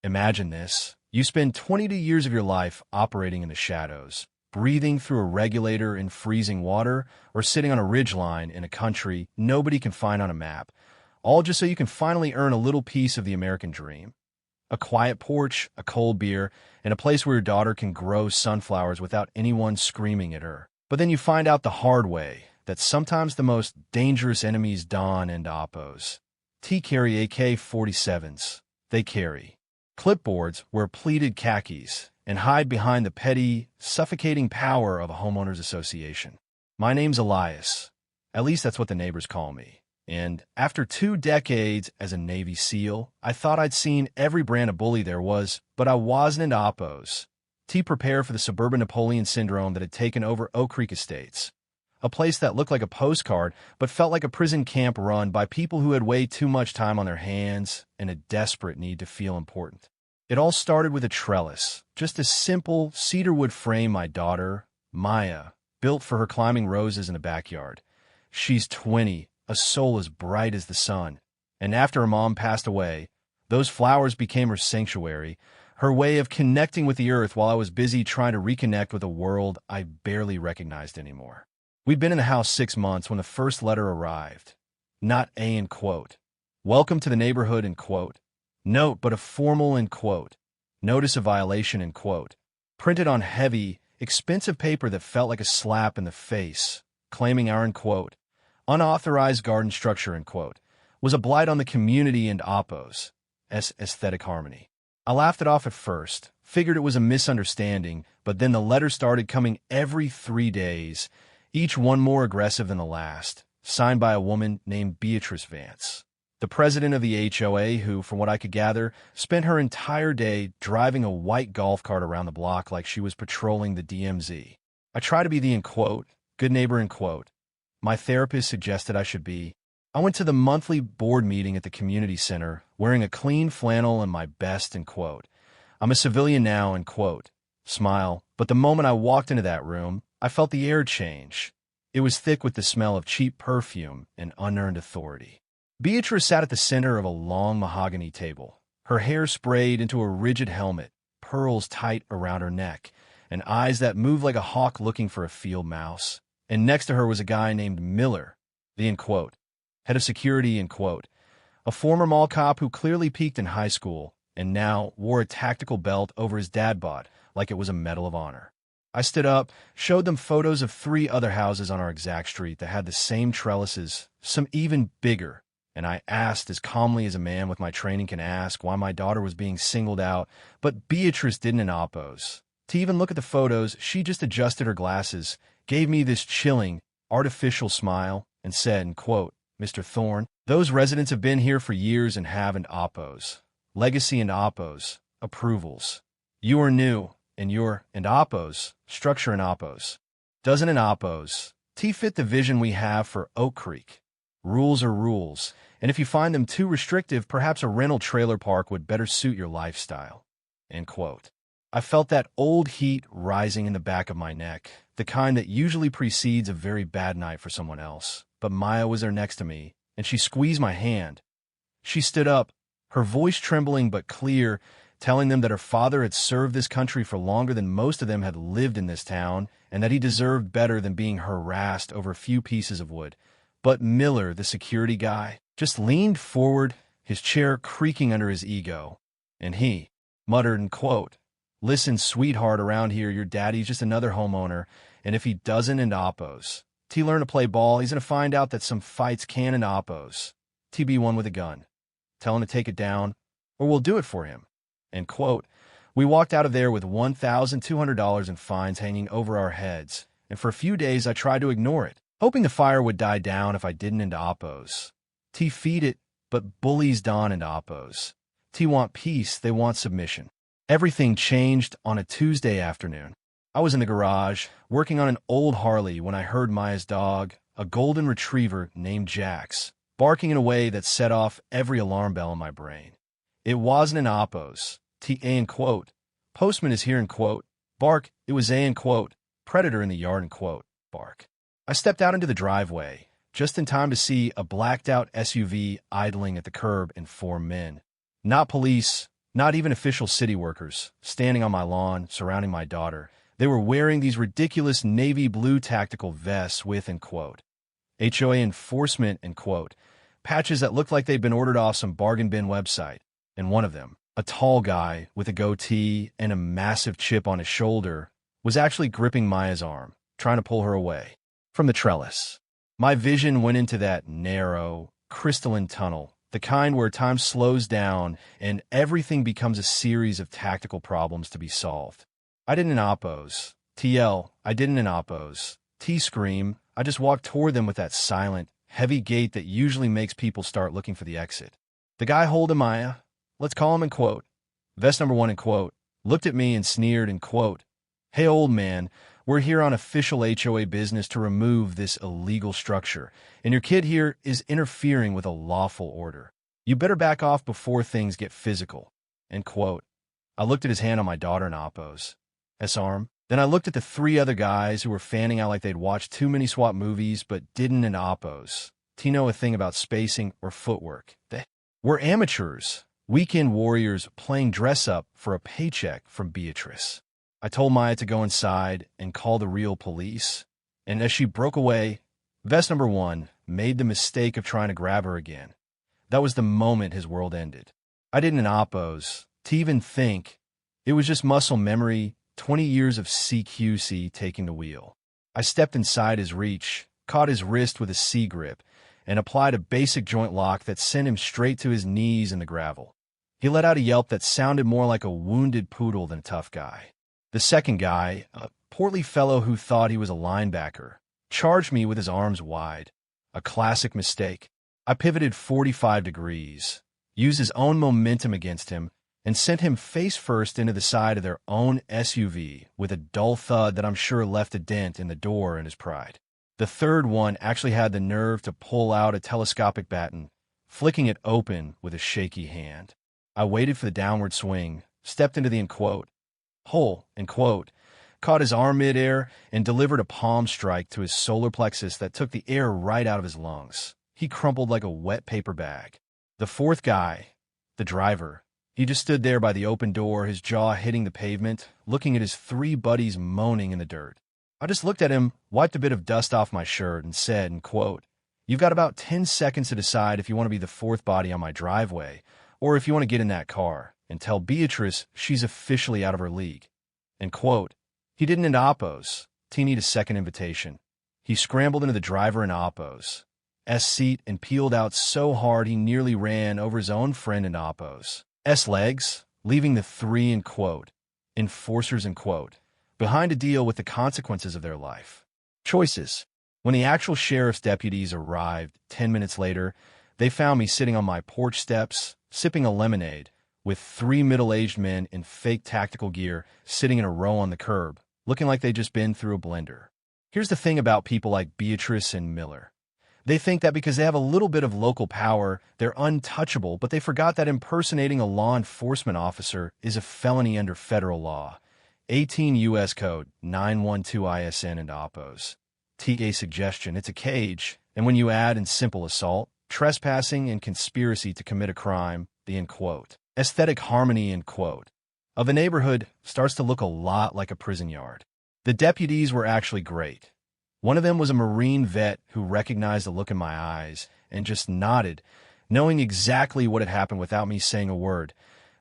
Imagine this. You spend 22 years of your life operating in the shadows, breathing through a regulator in freezing water, or sitting on a ridgeline in a country nobody can find on a map, all just so you can finally earn a little piece of the American dream. A quiet porch, a cold beer, and a place where your daughter can grow sunflowers without anyone screaming at her. But then you find out the hard way that sometimes the most dangerous enemies Don and Oppos. T carry AK-47s. They carry clipboards, wear pleated khakis, and hide behind the petty, suffocating power of a homeowners association. My name's Elias. At least that's what the neighbors call me. And after 2 decades as a Navy SEAL, I thought I'd seen every brand of bully there was, but I wasn't into Oppos. T prepare for the suburban Napoleon syndrome that had taken over Oak Creek Estates. A place that looked like a postcard, but felt like a prison camp run by people who had way too much time on their hands and a desperate need to feel important. It all started with a trellis, just a simple cedarwood frame my daughter, Maya, built for her climbing roses in the backyard. She's 20, a soul as bright as the sun. And after her mom passed away, those flowers became her sanctuary, her way of connecting with the earth while I was busy trying to reconnect with a world I barely recognized anymore. We'd been in the house 6 months when the first letter arrived. Not a in quote. Welcome to the neighborhood in quote. Note, but a formal in quote. Notice of violation in quote. Printed on heavy, expensive paper that felt like a slap in the face, claiming our in quote. Unauthorized garden structure in quote. Was a blight on the community and Oppos' aesthetic harmony. I laughed it off at first, figured it was a misunderstanding, but then the letters started coming every 3 days, each one more aggressive than the last, signed by a woman named Beatrice Vance, the president of the HOA who, from what I could gather, spent her entire day driving a white golf cart around the block like she was patrolling the DMZ. I try to be the in quote, good neighbor in quote. My therapist suggested I should be. I went to the monthly board meeting at the community center, wearing a clean flannel and my best in quote. I'm a civilian now in quote. Smile, but the moment I walked into that room, I felt the air change. It was thick with the smell of cheap perfume and unearned authority. Beatrice sat at the center of a long mahogany table, her hair sprayed into a rigid helmet, pearls tight around her neck, and eyes that moved like a hawk looking for a field mouse. And next to her was a guy named Miller, the in quote, head of security in quote, a former mall cop who clearly peaked in high school and now wore a tactical belt over his dad bod like it was a Medal of Honor. I stood up, showed them photos of 3 other houses on our exact street that had the same trellises, some even bigger, and I asked as calmly as a man with my training can ask why my daughter was being singled out, but Beatrice didn't in Oppos. To even look at the photos, she just adjusted her glasses, gave me this chilling, artificial smile, and said, in quote, Mr. Thorne, those residents have been here for years and haven't Oppos. Legacy and Oppos. Approvals. You are new, and you're and Oppos. Structure and Oppos. Doesn't an Oppos. T fit the vision we have for Oak Creek. Rules are rules, and if you find them too restrictive, perhaps a rental trailer park would better suit your lifestyle. End quote. I felt that old heat rising in the back of my neck, the kind that usually precedes a very bad night for someone else. But Maya was there next to me, and she squeezed my hand. She stood up, her voice trembling but clear, telling them that her father had served this country for longer than most of them had lived in this town, and that he deserved better than being harassed over a few pieces of wood. But Miller, the security guy, just leaned forward, his chair creaking under his ego, and he muttered in quote, Listen, sweetheart, around here, your daddy's just another homeowner, and if he doesn't end Oppos, T learn to play ball, he's going to find out that some fights can end Oppos. T be one with a gun. Tell him to take it down, or we'll do it for him. End quote. We walked out of there with $1,200 in fines hanging over our heads, and for a few days I tried to ignore it, hoping the fire would die down if I didn't into Oppos. T feed it, but bullies Don into Oppos. T want peace, they want submission. Everything changed on a Tuesday afternoon. I was in the garage, working on an old Harley when I heard Maya's dog, a golden retriever named Jax, barking in a way that set off every alarm bell in my brain. It wasn't an Oppos. T.A. in quote. Postman is here in quote. Bark, it was A in quote. Predator in the yard in quote. Bark. I stepped out into the driveway, just in time to see a blacked-out SUV idling at the curb and 4 men. Not police, Not even official city workers, standing on my lawn, surrounding my daughter. They were wearing these ridiculous navy blue tactical vests with, in quote, HOA enforcement, in quote, patches that looked like they'd been ordered off some bargain bin website. And one of them, a tall guy with a goatee and a massive chip on his shoulder, was actually gripping Maya's arm, trying to pull her away from the trellis. My vision went into that narrow, crystalline tunnel, the kind where time slows down and everything becomes a series of tactical problems to be solved. I didn't oppose. TL, I didn't oppose. T scream, I just walked toward them with that silent, heavy gait that usually makes people start looking for the exit. The guy holding Maya, let's call him in quote, vest number 1 in quote, looked at me and sneered in quote, hey old man, we're here on official HOA business to remove this illegal structure, and your kid here is interfering with a lawful order. You better back off before things get physical, end quote. I looked at his hand on my daughter in oppose. S-arm. Then I looked at the 3 other guys who were fanning out like they'd watched too many SWAT movies but didn't in oppose. Know a thing about spacing or footwork. We're amateurs, weekend warriors playing dress-up for a paycheck from Beatrice. I told Maya to go inside and call the real police, and as she broke away, vest number 1 made the mistake of trying to grab her again. That was the moment his world ended. I didn't oppose, to even think. It was just muscle memory, 20 years of CQC taking the wheel. I stepped inside his reach, caught his wrist with a C-grip, and applied a basic joint lock that sent him straight to his knees in the gravel. He let out a yelp that sounded more like a wounded poodle than a tough guy. The second guy, a portly fellow who thought he was a linebacker, charged me with his arms wide. A classic mistake. I pivoted 45 degrees, used his own momentum against him, and sent him face first into the side of their own SUV with a dull thud that I'm sure left a dent in the door in his pride. The third one actually had the nerve to pull out a telescopic baton, flicking it open with a shaky hand. I waited for the downward swing, stepped into the in quote, hole, in quote, caught his arm midair, and delivered a palm strike to his solar plexus that took the air right out of his lungs. He crumpled like a wet paper bag. The fourth guy, the driver, he just stood there by the open door, his jaw hitting the pavement, looking at his 3 buddies moaning in the dirt. I just looked at him, wiped a bit of dust off my shirt, and said, in quote, you've got about 10 seconds to decide if you want to be the 4th body on my driveway, or if you want to get in that car and tell Beatrice she's officially out of her league. End quote. He didn't in oppose. T need a second invitation. He scrambled into the driver in oppose S seat and peeled out so hard he nearly ran over his own friend in oppose S legs, leaving the 3 in quote, enforcers in quote, behind to deal with the consequences of their life. Choices. When the actual sheriff's deputies arrived 10 minutes later, they found me sitting on my porch steps, sipping a lemonade, with 3 middle-aged men in fake tactical gear sitting in a row on the curb, looking like they'd just been through a blender. Here's the thing about people like Beatrice and Miller. They think that because they have a little bit of local power, they're untouchable, but they forgot that impersonating a law enforcement officer is a felony under federal law. 18 U.S. Code 912 ISN and oppose. TA suggestion, it's a cage, and when you add in simple assault, trespassing, and conspiracy to commit a crime, the end quote, aesthetic harmony end quote, of a neighborhood starts to look a lot like a prison yard. The deputies were actually great. One of them was a Marine vet who recognized the look in my eyes and just nodded, knowing exactly what had happened without me saying a word.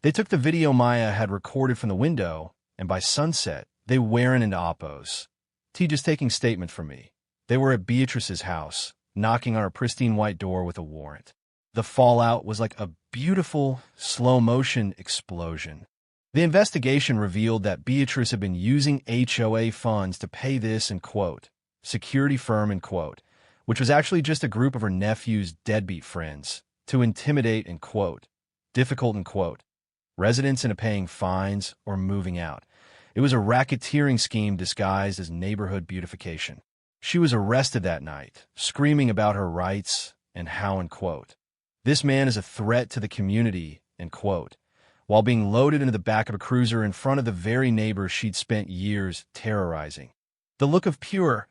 They took the video Maya had recorded from the window, and by sunset, they weren't into oppose. T just taking statement from me. They were at Beatrice's house, knocking on her pristine white door with a warrant. The fallout was like a beautiful, slow-motion explosion. The investigation revealed that Beatrice had been using HOA funds to pay this, in quote, security firm, in quote, which was actually just a group of her nephew's deadbeat friends, to intimidate, in quote, difficult, in quote, residents into paying fines or moving out. It was a racketeering scheme disguised as neighborhood beautification. She was arrested that night, screaming about her rights and how, in quote, this man is a threat to the community, in quote, while being loaded into the back of a cruiser in front of the very neighbors she'd spent years terrorizing. The look of pure,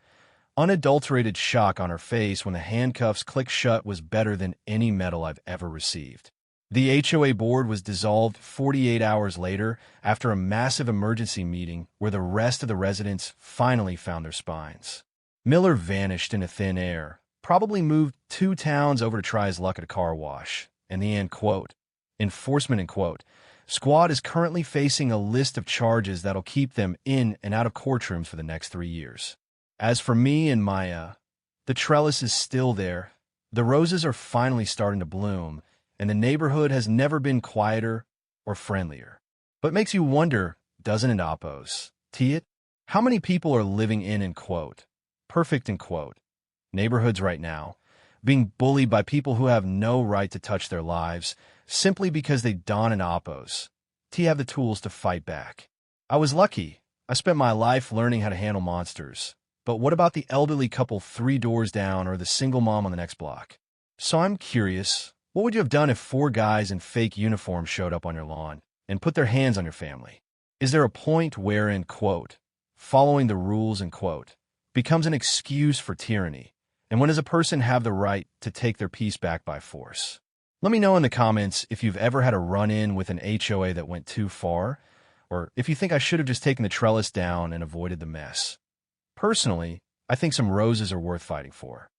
unadulterated shock on her face when the handcuffs clicked shut was better than any medal I've ever received. The HOA board was dissolved 48 hours later after a massive emergency meeting where the rest of the residents finally found their spines. Miller vanished into thin air, probably moved 2 towns over to try his luck at a car wash. In the end, quote, enforcement, end quote. Squad is currently facing a list of charges that'll keep them in and out of courtrooms for the next 3 years. As for me and Maya, the trellis is still there. The roses are finally starting to bloom, and the neighborhood has never been quieter or friendlier. But makes you wonder, doesn't it, Oppos? It? How many people are living in, end quote, perfect, end quote, neighborhoods right now, being bullied by people who have no right to touch their lives simply because they don an Oppos? Have the tools to fight back. I was lucky. I spent my life learning how to handle monsters. But what about the elderly couple 3 doors down or the single mom on the next block? So I'm curious, what would you have done if 4 guys in fake uniforms showed up on your lawn and put their hands on your family? Is there a point where, end quote, following the rules, end quote, becomes an excuse for tyranny? And when does a person have the right to take their peace back by force? Let me know in the comments if you've ever had a run-in with an HOA that went too far, or if you think I should have just taken the trellis down and avoided the mess. Personally, I think some roses are worth fighting for.